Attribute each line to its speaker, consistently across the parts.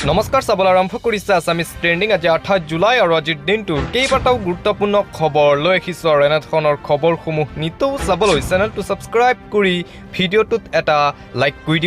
Speaker 1: নমস্কাৰ চাবলৈ আৰম্ভ কৰিছে আছামিজ ট্ৰেণ্ডিং আজি 28 জুলাই আৰু আজিৰ দিনটোৰ কেইবাটাও গুৰুত্বপূৰ্ণ খবৰ লৈ আহিছোঁ আৰু এনেধৰণৰ খবৰসমূহ নিতৌ চাবলৈ চেনেলটো ছাবস্ক্ৰাইব কৰি ভিডিঅ'টোত এটা লাইক কৰি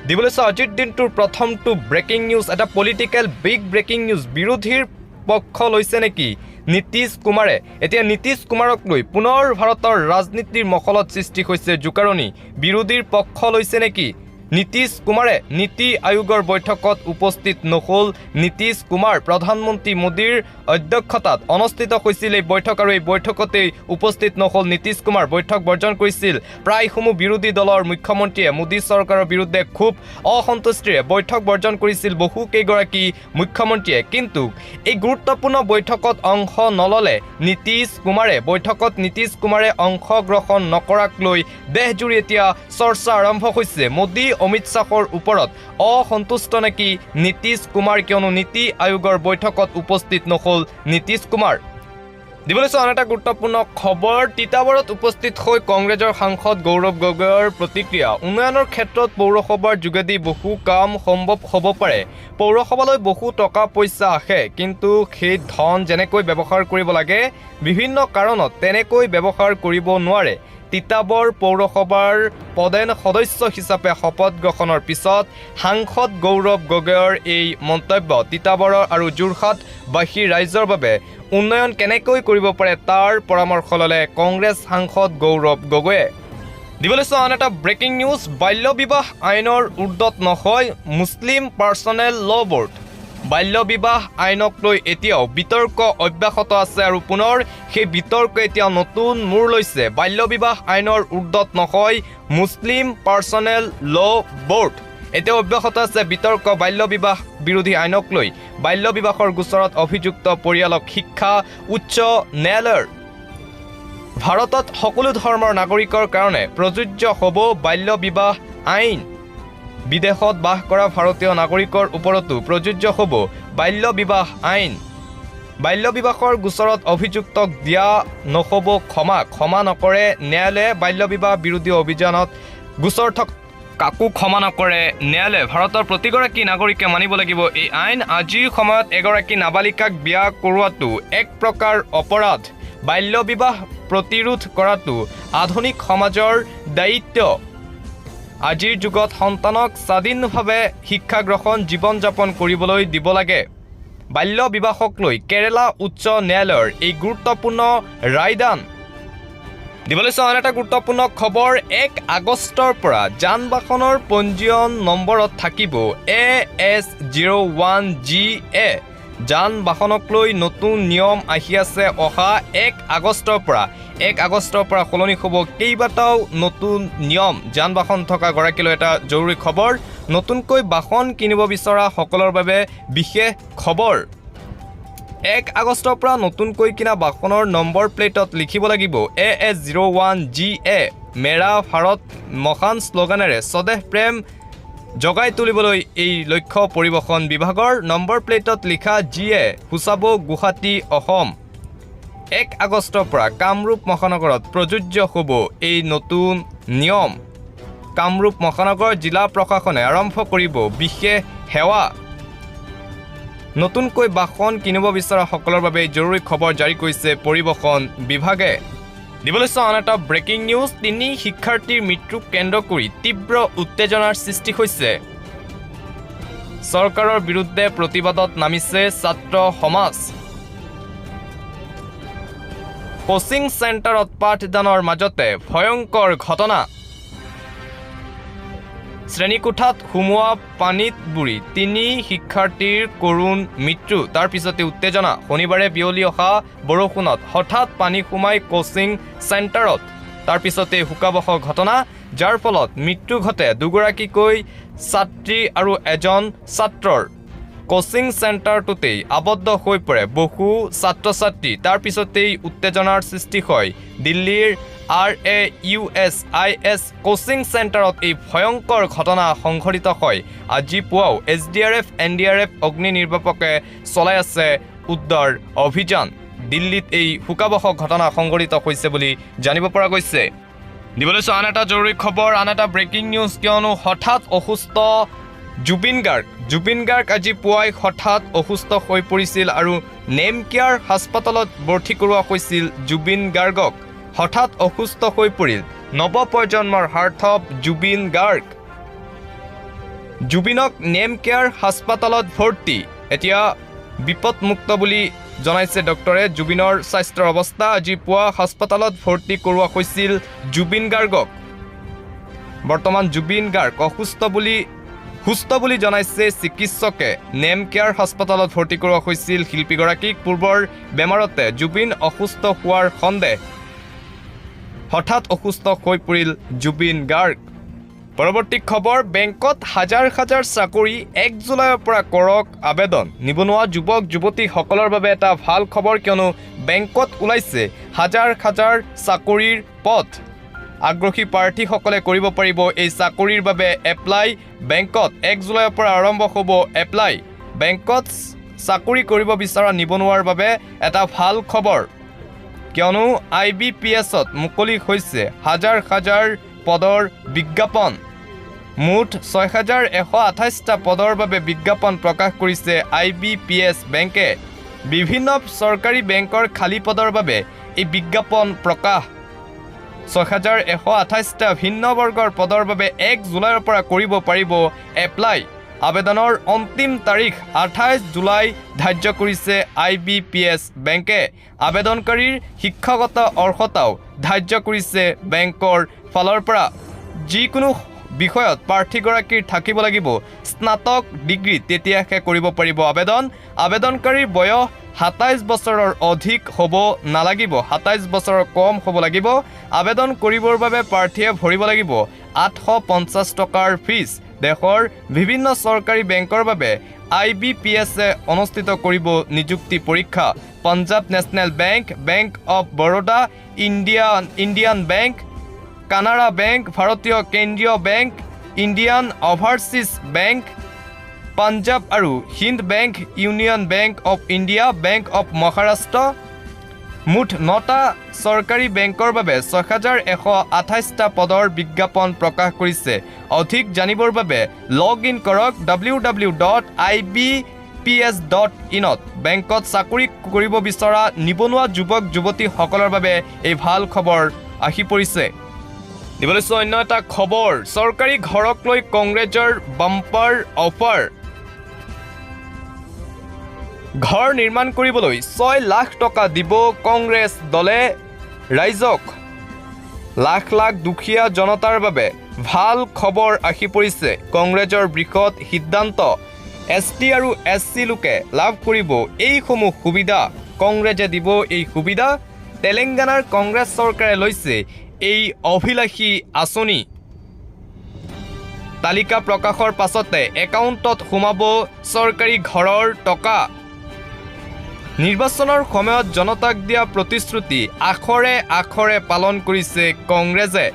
Speaker 1: দিবলৈ চাওঁ আজিৰ দিনটোৰ প্ৰথমটো ব্ৰেকিং নিউজ এটা পলিটিকেল বিগ ব্ৰেকিং নিউজ বিৰোধীৰ পক্ষ লৈছে নেকি নীতিশ কুমাৰে এতিয়া নীতিশ কুমাৰক লৈ পুনৰ ভাৰতৰ ৰাজনীতিৰ মহলত সৃষ্টি হৈছে জোকাৰণি বিৰোধীৰ পক্ষ লৈছে নেকি নীতিশ কুমাৰে নীতি আয়োগৰ বৈঠকত উপস্থিত নহল নীতিশ কুমাৰ প্ৰধানমন্ত্ৰী মোদীৰ অধ্যক্ষতাত অনুষ্ঠিত হৈছিল এই বৈঠক আৰু এই বৈঠকতে উপস্থিত নহল নীতিশ কুমাৰ বৈঠক বৰ্জন কৰিছিল প্ৰায়সমূহ বিৰোধী দলৰ মুখ্যমন্ত্ৰীয়ে মোদী চৰকাৰৰ বিৰুদ্ধে খুব অসন্তুষ্টিৰে বৈঠক বৰ্জন কৰিছিল বহু কেইগৰাকী মুখ্যমন্ত্ৰীয়ে কিন্তু এই গুৰুত্বপূৰ্ণ বৈঠকত অংশ নললে নীতিশ কুমাৰে বৈঠকত নীতিশ কুমাৰে অংশগ্ৰহণ নকৰাক লৈ দেশজুৰি এতিয়া চৰ্চা আৰম্ভ হৈছে মোদী অমিত শ্বাহৰ ওপৰত অসন্তুষ্ট নেকি নীতিশ কুমাৰ কিয়নো নীতি আয়োগৰ বৈঠকত উপস্থিত নহল নীতিশ কুমাৰ দিবলৈ চাওঁ এটা গুৰুত্বপূৰ্ণ খবৰ তিতাবৰত উপস্থিত হৈ কংগ্ৰেছৰ সাংসদ গৌৰৱ গগৈৰ প্ৰতিক্ৰিয়া উন্নয়নৰ ক্ষেত্ৰত পৌৰসভাৰ যোগেদি বহু কাম সম্ভৱ হ'ব পাৰে পৌৰসভালৈ বহু টকা পইচা আহে কিন্তু সেই ধন যেনেকৈ ব্যৱহাৰ কৰিব লাগে বিভিন্ন কাৰণত তেনেকৈ ব্যৱহাৰ কৰিব নোৱাৰে তিতাবৰ পৌৰসভাৰ পদেন সদস্য হিচাপে শপত গ্ৰহণৰ পিছত সাংসদ গৌৰৱ গগৈৰ এই মন্তব্য তিতাবৰৰ আৰু যোৰহাটবাসী ৰাইজৰ বাবে উন্নয়ন কেনেকৈ কৰিব পাৰে তাৰ পৰামৰ্শ ল'লে কংগ্ৰেছ সাংসদ গৌৰৱ গগৈয়ে দিবলৈ চাওঁ এটা ব্ৰেকিং নিউজ বাল্য বিবাহ আইনৰ উৰ্ধত নহয় মুছলিম পাৰ্চনেল ল বৰ্ড বাল্য বিবাহ আইনক লৈ এতিয়াও বিতৰ্ক অব্যাহত আছে আৰু পুনৰ সেই বিতৰ্ক এতিয়া নতুন মূৰ লৈছে বাল্য বিবাহ আইনৰ উৰ্ধত নহয় মুছলিম পাৰ্চনেল ল বৰ্ড এতিয়াও অব্যাহত আছে বিতৰ্ক বাল্য বিবাহ বিৰোধী আইনক লৈ বাল্য বিবাহৰ গোচৰত অভিযুক্ত পৰিয়ালক শিক্ষা উচ্চ ন্যায়ালয়ৰ ভাৰতত সকলো ধৰ্মৰ নাগৰিকৰ কাৰণে প্ৰযোজ্য হ'ব বাল্য বিবাহ আইন বিদেশত বাস কৰা ভাৰতীয় নাগৰিকৰ ওপৰতো প্ৰযোজ্য হ'ব বাল্য বিবাহ আইন বাল্য বিবাহৰ গোচৰত অভিযুক্তক দিয়া নহ'ব ক্ষমা নকৰে ন্যায়ালয়ে বাল্য বিবাহ বিৰোধী অভিযানত গোচৰ কাকো ক্ষমা নকৰে ন্যায়ালয়ে ভাৰতৰ প্ৰতিগৰাকী নাগৰিকে মানিব লাগিব এই আইন আজিৰ সময়ত এগৰাকী নাবালিকাক বিয়া কৰোৱাটো এক প্ৰকাৰ অপৰাধ বাল্য বিবাহ প্ৰতিৰোধ কৰাটো আধুনিক সমাজৰ দায়িত্ব আজিৰ যুগত সন্তানক স্বাধীনভাৱে শিক্ষা গ্ৰহণ জীৱন যাপন কৰিবলৈ দিব লাগে বাল্য বিবাহক লৈ কেৰালা উচ্চ ন্যায়ালয়ৰ এই গুৰুত্বপূৰ্ণ ৰায়দান দিবলৈ চাওঁ এটা গুৰুত্বপূৰ্ণ খবৰ 1 আগষ্টৰ পৰা যান বাহনৰ পঞ্জীয়ন নম্বৰত থাকিব AS01GA যান বাহনক লৈ নতুন নিয়ম আহি আছে অহা 1 আগষ্টৰ পৰা সলনি হ'ব কেইবাটাও নতুন নিয়ম যান বাহন থকা গৰাকীলৈ এটা জৰুৰী খবৰ নতুনকৈ বাহন কিনিব বিচৰা সকলৰ বাবে বিশেষ খবৰ 1 আগষ্টৰ পৰা নতুনকৈ কিনা বাহনৰ নম্বৰ প্লেটত লিখিব লাগিব AS01GA মেৰা ভাৰত মহান শ্লোগানেৰে স্বদেশ প্ৰেম জগাই তুলিবলৈ এই লক্ষ্য পৰিবহণ বিভাগৰ নম্বৰ প্লেটত লিখা GA সূচাব গুৱাহাটী অসম 1 আগষ্টৰ পৰা কামৰূপ মহানগৰত প্ৰযোজ্য হ'ব এই নতুন নিয়ম কামৰূপ মহানগৰ জিলা প্ৰশাসনে আৰম্ভ কৰিব বিশেষ সেৱা নতুনকৈ বাহন কিনিব বিচৰা সকলৰ বাবে জৰুৰী খবৰ জাৰি কৰিছে পৰিবহণ বিভাগে দিবলৈ চাওঁ এটা ব্ৰেকিং নিউজ 3 শিক্ষাৰ্থীৰ মৃত্যুক কেন্দ্ৰ কৰি তীব্ৰ উত্তেজনাৰ সৃষ্টি হৈছে চৰকাৰৰ বিৰুদ্ধে প্ৰতিবাদত নামিছে ছাত্ৰ সমাজ কোচিং চেণ্টাৰত পাঠদানৰ মাজতে ভয়ংকৰ ঘটনা শ্ৰেণীকোঠাত সুমুওৱা পানীত বুৰি 3 শিক্ষাৰ্থীৰ কৰুণ মৃত্যু তাৰ পিছতে উত্তেজনা শনিবাৰে বিয়লি অহা বৰষুণত হঠাৎ পানী সোমাই কোচিং চেণ্টাৰত তাৰ পিছতে শোকাবহ ঘটনা যাৰ ফলত মৃত্যু ঘটে দুগৰাকীকৈ ছাত্ৰী আৰু এজন ছাত্ৰৰ কোচিং চেণ্টাৰটোতেই আবদ্ধ হৈ পৰে বহু ছাত্ৰ ছাত্ৰী তাৰ পিছতেই উত্তেজনাৰ সৃষ্টি হয় দিল্লীৰ RAUSIS কোচিং চেণ্টাৰত এই ভয়ংকৰ ঘটনা সংঘটিত হয় আজি পুৱাও SDRF NDRF অগ্নি নিৰ্বাপকে চলাই আছে উদ্ধাৰ অভিযান দিল্লীত এই শোকাবহ ঘটনা সংঘটিত হৈছে বুলি জানিব পৰা গৈছে দিবলৈ চাওঁ এটা জৰুৰী খবৰ আন এটা ব্ৰেকিং নিউজ কিয়নো হঠাৎ অসুস্থ জুবিন গাৰ্গ আজি পুৱাই হঠাৎ অসুস্থ হৈ পৰিছিল আৰু নেম কেয়াৰ হাস্পতালত ভৰ্তি কৰোৱা হৈছিল জুবিন গাৰ্গক হঠাৎ অসুস্থ হৈ পৰিল নৱপ্ৰজন্মৰ হাৰ্থব জুবিন গাৰ্গ জুবিনক নেম কেয়াৰ হাস্পতালত ভৰ্তি এতিয়া বিপদমুক্ত বুলি জনাইছে ডক্টৰে জুবিনৰ স্বাস্থ্যৰ অৱস্থা আজি পুৱা হাস্পতালত ভৰ্তি কৰোৱা হৈছিল জুবিন গাৰ্গক বৰ্তমান জুবিন গাৰ্গ সুস্থ বুলি জনাইছে চিকিৎসকে নেম কেয়াৰ হাস্পতালত ভৰ্তি কৰোৱা হৈছিল শিল্পীগৰাকীক পূৰ্বৰ বেমাৰতে জুবিন অসুস্থ হোৱাৰ সন্দেহ হঠাৎ অসুস্থ হৈ পৰিল জুবিন গাৰ্গ পৰৱৰ্তী খবৰ বেংকত হাজাৰ চাকৰি 1 জুলাইৰ পৰা কৰক আবেদন নিবনুৱা যুৱক যুৱতীসকলৰ বাবে এটা ভাল খবৰ কিয়নো বেংকত ওলাইছে হাজাৰ চাকৰিৰ পথ আগ্ৰহী প্ৰাৰ্থীসকলে কৰিব পাৰিব এই চাকৰিৰ বাবে এপ্লাই বেংকত 1 জুলাইৰ পৰা আৰম্ভ হ'ব এপ্লাই বেংকত চাকৰি কৰিব বিচৰা নিবনুৱাৰ বাবে এটা ভাল খবৰ কিয়নো IBPSত মুকলি হৈছে হাজাৰ পদৰ বিজ্ঞাপন মুঠ 6128টা পদৰ বাবে বিজ্ঞাপন প্ৰকাশ কৰিছে IBPS বেংকে বিভিন্ন চৰকাৰী বেংকৰ খালী পদৰ বাবে এই বিজ্ঞাপন প্ৰকাশ 6128টা ভিন্ন বৰ্গৰ পদৰ বাবে 1 জুলাইৰ পৰা কৰিব পাৰিব এপ্লাই আবেদনৰ অন্তিম তাৰিখ 28 জুলাই ধাৰ্য কৰিছে IBPS বেংকে আবেদনকাৰীৰ শিক্ষাগত অৰ্হতাও ধাৰ্য কৰিছে বেংকৰ ফালৰ পৰা যিকোনো বিষয়ত প্ৰাৰ্থীগৰাকীৰ থাকিব লাগিব স্নাতক ডিগ্ৰী তেতিয়াহে কৰিব পাৰিব আবেদনকাৰীৰ বয়স 27 বছৰৰ অধিক হ'ব নালাগিব 27 বছৰৰ কম হ'ব লাগিব আবেদন কৰিবৰ বাবে প্ৰাৰ্থীয়ে ভৰিব লাগিব 850 টকাৰ ফিজ দেশৰ বিভিন্ন চৰকাৰী বেংকৰ বাবে IBPSে অনুষ্ঠিত কৰিব নিযুক্তি পৰীক্ষা Punjab national bank of Baroda Indian bank Canara bank ভাৰতীয় কেন্দ্ৰীয় bank Indian overseas bank Punjab আৰু Hind bank union bank of India bank of Maharashtra মুঠ 9টা চৰকাৰী বেংকৰ বাবে 6128টা পদৰ বিজ্ঞাপন প্ৰকাশ কৰিছে অধিক জানিবৰ বাবে লগ ইন কৰক www.ibps.in বেংকত চাকৰি কৰিব বিচৰা নিবনুৱা যুৱক যুৱতীসকলৰ বাবে এই ভাল খবৰ আহি পৰিছে দিবলৈ অন্য এটা খবৰ চৰকাৰী ঘৰক লৈ কংগ্ৰেছৰ বাম্পাৰ অফাৰ ঘৰ নিৰ্মাণ কৰিবলৈ 6 লাখ টকা দিব কংগ্ৰেছ দলে ৰাইজক লাখ দুখীয়া জনতাৰ বাবে ভাল খবৰ আহি পৰিছে কংগ্ৰেছৰ বৃহৎ সিদ্ধান্ত ST আৰু SC লোকে লাভ কৰিব এইসমূহ সুবিধা কংগ্ৰেছে দিব এই সুবিধা তেলেংগানাৰ কংগ্ৰেছ চৰকাৰে লৈছে এই অভিলাষী আঁচনি তালিকা প্ৰকাশৰ পাছতে একাউণ্টত সোমাব চৰকাৰী ঘৰৰ টকা নিৰ্বাচনৰ সময়ত জনতাক দিয়া প্ৰতিশ্ৰুতি আখৰে পালন কৰিছে কংগ্ৰেছে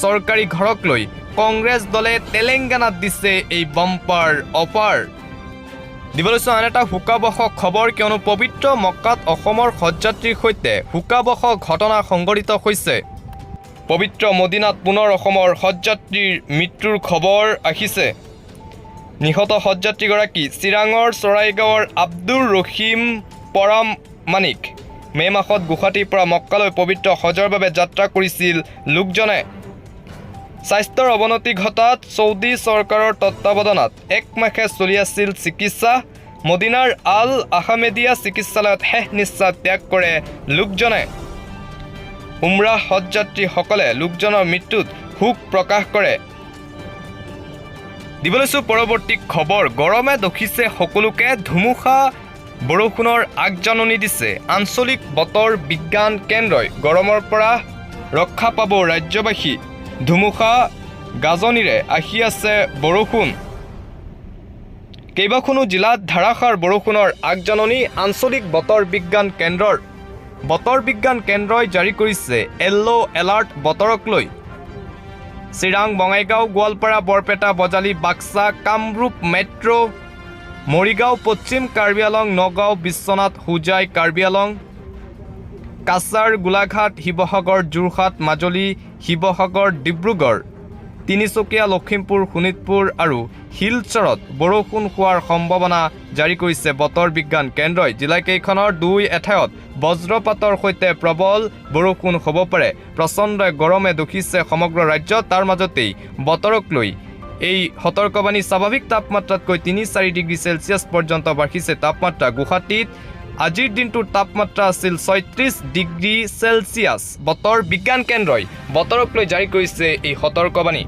Speaker 1: চৰকাৰী ঘৰক লৈ কংগ্ৰেছ দলে তেলেংগানাত দিছে এই বাম্পাৰ অফাৰ দিবলৈ আন এটা শোকাবহ খবৰ কিয়নো পবিত্ৰ মক্কাত অসমৰ হজযাত্ৰীৰ সৈতে শোকাবহ ঘটনা সংঘটিত হৈছে পবিত্ৰ মদিনাত পুনৰ অসমৰ হজযাত্ৰীৰ মৃত্যুৰ খবৰ আহিছে নিহত হজযাত্ৰীগৰাকী চিৰাঙৰ চৰাইগাঁৱৰ আব্দুৰ ৰহিম পৰামানিক মে মাহত গুৱাহাটীৰ পৰা মক্কালৈ পবিত্ৰ হজৰ বাবে যাত্ৰা কৰিছিল লোকজনে স্বাস্থ্যৰ অৱনতি ঘটাত সৌদি চৰকাৰৰ তত্বাৱধানত 1 মাহে চলি আছিল চিকিৎসা মদিনাৰ আল আহমেদিয়া চিকিৎসালয়ত শেষ নিশ্বাস ত্যাগ কৰে লোকজনে উমৰাহ হজযাত্ৰীসকলে লোকজনৰ মৃত্যুত শোক প্ৰকাশ কৰে দিবলৈ পৰৱৰ্তী খবৰ গৰমে দখিছে সকলোকে ধুমুহা বৰষুণৰ আগজাননী দিছে আঞ্চলিক বতৰ বিজ্ঞান কেন্দ্ৰই গৰমৰ পৰা ৰক্ষা পাব ৰাজ্যবাসী ধুমুহা গাজনিৰে আহি আছে বৰষুণ কেইবাখনো জিলাত ধাৰাসাৰ বৰষুণৰ আগজাননী আঞ্চলিক বতৰ বিজ্ঞান কেন্দ্ৰই জাৰি কৰিছে য়েল্লো এলাৰ্ট বতৰক লৈ চিৰাং বঙাইগাঁও গোৱালপাৰা বৰপেটা বজালি বাক্সা কামৰূপ মেট্ৰ' মৰিগাঁও পশ্চিম কাৰ্বি আলং নগাঁও বিশ্বনাথ হোজাই কাৰ্বি আলং কাছাৰ গোলাঘাট শিৱসাগৰ যোৰহাট মাজুলী শিৱসাগৰ ডিব্ৰুগড় তিনিচুকীয়া লখিমপুৰ শোণিতপুৰ আৰু শিলচৰত বৰষুণ হোৱাৰ সম্ভাৱনা জাৰি কৰিছে বতৰ বিজ্ঞান কেন্দ্ৰই জিলাকেইখনৰ 2 এঠাইত বজ্ৰপাতৰ সৈতে প্ৰবল বৰষুণ হ'ব পাৰে প্ৰচণ্ড গৰমে দুখিছে সমগ্ৰ ৰাজ্য তাৰ মাজতেই বতৰক লৈ এই সতৰ্কবাণী স্বাভাৱিক তাপমাত্ৰাতকৈ 3-4 ডিগ্ৰী সেলসিয়াছ পৰ্যন্ত বাঢ়িছে তাপমাত্ৰা গুৱাহাটীত আজিৰ দিনটোৰ তাপমাত্ৰা আছিল 36 ডিগ্ৰী সেলসিয়াছ বতৰ বিজ্ঞান কেন্দ্ৰই বতৰক লৈ জাৰি কৰিছে এই সতৰ্কবাণী